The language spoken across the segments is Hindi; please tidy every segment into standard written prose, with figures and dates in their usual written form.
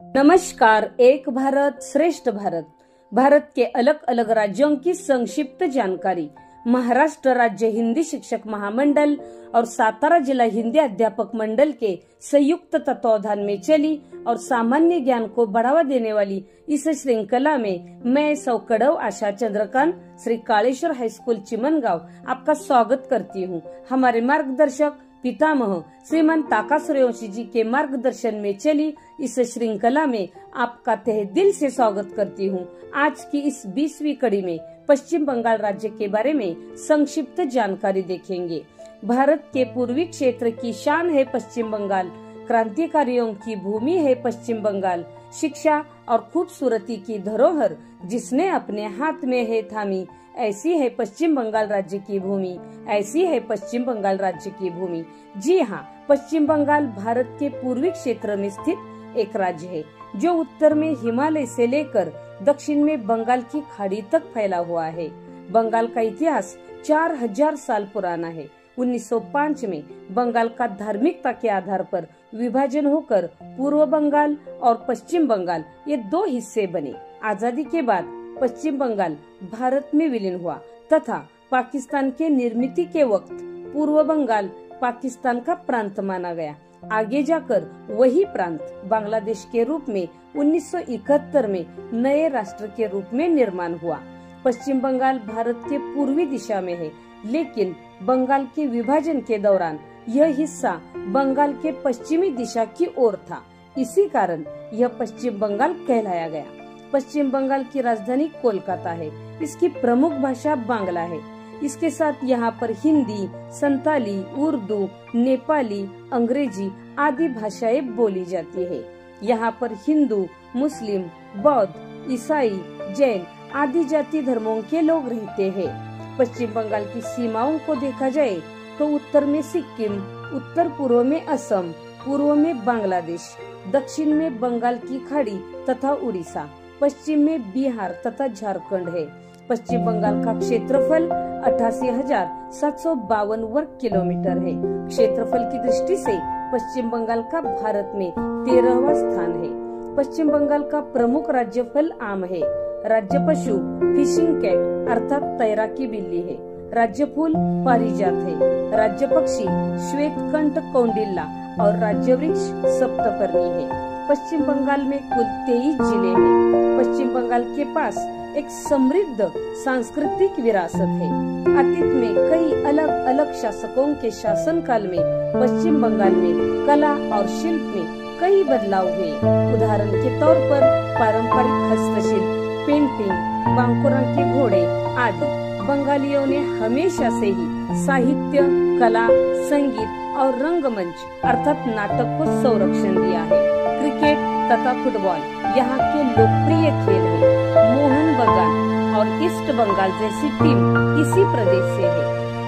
नमस्कार। एक भारत श्रेष्ठ भारत, भारत के अलग अलग राज्यों की संक्षिप्त जानकारी। महाराष्ट्र राज्य हिंदी शिक्षक महामंडल और सातारा जिला हिंदी अध्यापक मंडल के संयुक्त तत्वावधान में चली और सामान्य ज्ञान को बढ़ावा देने वाली इस श्रृंखला में मैं सौकड़व आशा चंद्रकांत श्री कालेश्वर हाई स्कूल चिमनगांव आपका स्वागत करती हूँ। हमारे मार्गदर्शक पितामह श्रीमान ताका सूर्यवंशी जी के मार्गदर्शन में चली इस श्रृंखला में आपका तहे दिल से स्वागत करती हूँ। आज की इस 20वीं कड़ी में पश्चिम बंगाल राज्य के बारे में संक्षिप्त जानकारी देखेंगे। भारत के पूर्वी क्षेत्र की शान है पश्चिम बंगाल, क्रांतिकारियों की भूमि है पश्चिम बंगाल, शिक्षा और खूबसूरती की धरोहर जिसने अपने हाथ में है थामी, ऐसी है पश्चिम बंगाल राज्य की भूमि, ऐसी है पश्चिम बंगाल राज्य की भूमि। जी हाँ, पश्चिम बंगाल भारत के पूर्वी क्षेत्र में स्थित एक राज्य है जो उत्तर में हिमालय से लेकर दक्षिण में बंगाल की खाड़ी तक फैला हुआ है। बंगाल का इतिहास 4000 साल पुराना है। 1905 में बंगाल का धार्मिकता के आधार पर विभाजन होकर पूर्व बंगाल और पश्चिम बंगाल ये दो हिस्से बने। आजादी के बाद पश्चिम बंगाल भारत में विलीन हुआ तथा पाकिस्तान के निर्मित के वक्त पूर्व बंगाल पाकिस्तान का प्रांत माना गया। आगे जाकर वही प्रांत बांग्लादेश के रूप में 1971 में नए राष्ट्र के रूप में निर्माण हुआ। पश्चिम बंगाल भारत के पूर्वी दिशा में है, लेकिन बंगाल के विभाजन के दौरान यह हिस्सा बंगाल के पश्चिमी दिशा की ओर था। इसी कारण यह पश्चिम बंगाल कहलाया गया। पश्चिम बंगाल की राजधानी कोलकाता है। इसकी प्रमुख भाषा बांग्ला है। इसके साथ यहाँ पर हिंदी, संताली, उर्दू, नेपाली, अंग्रेजी आदि भाषाएं बोली जाती है। यहाँ पर हिंदू, मुस्लिम, बौद्ध, ईसाई, जैन आदि जाति धर्मों के लोग रहते हैं। पश्चिम बंगाल की सीमाओं को देखा जाए तो उत्तर में सिक्किम, उत्तर पूर्व में असम, पूर्व में बांग्लादेश, दक्षिण में बंगाल की खाड़ी तथा उड़ीसा, पश्चिम में बिहार तथा झारखंड है। पश्चिम बंगाल का क्षेत्रफल 88,752 वर्ग किलोमीटर है। क्षेत्रफल की दृष्टि से पश्चिम बंगाल का भारत में 13वां स्थान है। पश्चिम बंगाल का प्रमुख राज्य फल आम है। राज्य पशु फिशिंग कैट अर्थात तैराकी बिल्ली है। राज्य फूल पारिजात है। राज्य पक्षी श्वेतकंठ कौंडिल्ला और राज्य वृक्ष सप्तपर्णी है। पश्चिम बंगाल में कुल 23 जिले हैं। पश्चिम बंगाल के पास एक समृद्ध सांस्कृतिक विरासत है। अतीत में कई अलग अलग शासकों के शासनकाल में पश्चिम बंगाल में कला और शिल्प में कई बदलाव हुए। उदाहरण के तौर पर पारंपरिक हस्तशिल्प, पेंटिंग, बांकुरा के घोड़े आदि। बंगालियों ने हमेशा से ही साहित्य, कला, संगीत और रंगमंच अर्थात नाटक को संरक्षण दिया है। क्रिकेट तथा फुटबॉल यहाँ के लोकप्रिय खेल हैं। मोहन बगान और ईस्ट बंगाल जैसी टीम इसी प्रदेश से है।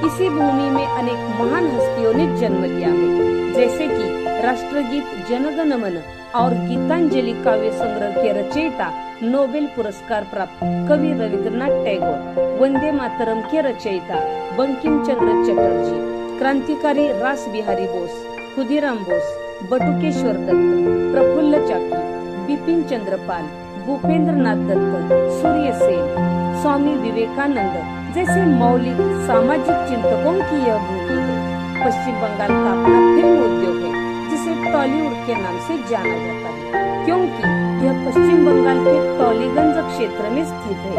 इसी भूमि में अनेक महान हस्तियों ने जन्म लिया है, जैसे कि राष्ट्रगीत जनगण मन और गीतांजलि काव्य संग्रह के रचयिता, नोबेल पुरस्कार प्राप्त कवि रविंद्रनाथ टैगोर, वंदे मातरम के रचयिता बंकिम चंद्र चटर्जी, क्रांतिकारी रास बिहारी बोस, खुदीराम बोस, बटुकेश्वर दत्त, प्रफुल्ल चाकी, बिपिन चंद्र पाल, भूपेंद्र नाथ दत्त, सूर्य सेन, स्वामी विवेकानंद जैसे मौलिक सामाजिक चिंतकों की यह भूमि है। पश्चिम बंगाल का अपना फिल्म उद्योग है, जिसे टॉलीवुड के नाम से जाना जाता है, क्योंकि यह पश्चिम बंगाल के टॉलीगंज क्षेत्र में स्थित है।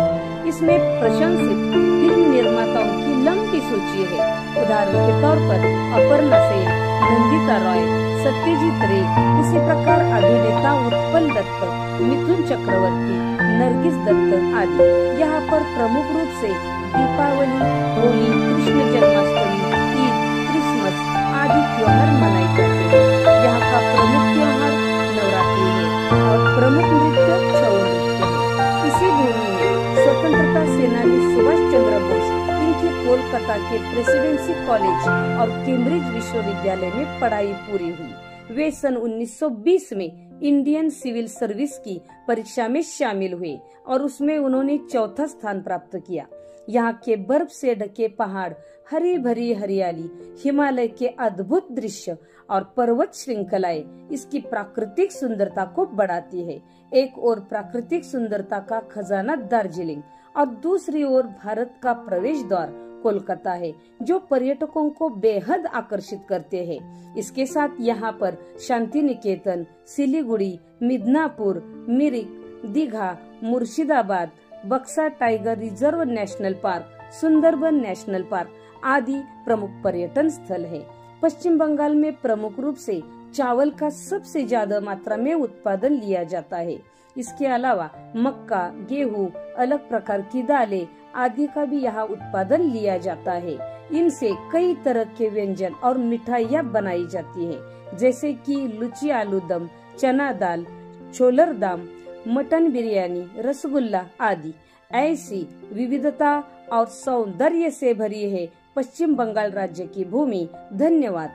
इसमें प्रशंसित फिल्म निर्माताओं की लंबी सूची है। उदाहरण के तौर पर अपर्णा सेन, नंदिता रॉय, सत्यजीत रे, उसी प्रकार अभिनेता उत्पल दत्त, मिथुन चक्रवर्ती, नरगिस दत्त आदि। यहाँ पर प्रमुख रूप से दीपावली, होली, कृष्ण जन्माष्टमी, ईद, क्रिसमस आदि त्योहार मनाए जाते हैं। यहाँ का प्रमुख त्योहार नवरात्रि है और प्रमुख नृत्य छऊ नृत्य है। इसी भूमि में स्वतंत्रता सेनानी सुभाष चंद्र बोस इनकी कोलकाता के प्रेसिडेंसी कॉलेज और कैम्ब्रिज विश्वविद्यालय में पढ़ाई पूरी हुई। वे सन 1920 में इंडियन सिविल सर्विस की परीक्षा में शामिल हुए और उसमें उन्होंने चौथा स्थान प्राप्त किया। यहाँ के बर्फ से ढके पहाड़, हरी भरी हरियाली, हिमालय के अद्भुत दृश्य और पर्वत श्रृंखलाएं इसकी प्राकृतिक सुंदरता को बढ़ाती है। एक ओर प्राकृतिक सुंदरता का खजाना दार्जिलिंग और दूसरी ओर भारत का प्रवेश द्वार कोलकाता है, जो पर्यटकों को बेहद आकर्षित करते हैं। इसके साथ यहाँ पर शांति निकेतन, सिलीगुड़ी, मिदनापुर, मिरिक, दीघा, मुर्शिदाबाद, बक्सा tiger reserve national park, Sundarban national park आदि प्रमुख पर्यटन स्थल है। पश्चिम बंगाल में प्रमुख रूप से चावल का सबसे ज्यादा मात्रा में उत्पादन लिया जाता है। इसके अलावा मक्का, गेहूं, अलग प्रकार की दालें आदि का भी यहाँ उत्पादन लिया जाता है। इनसे कई तरह के व्यंजन और मिठाइयाँ बनाई जाती है, जैसे कि लुची आलू दम, चना दाल, छोलर दाम, मटन बिरयानी, रसगुल्ला आदि। ऐसी विविधता और सौंदर्य से भरी है पश्चिम बंगाल राज्य की भूमि। धन्यवाद।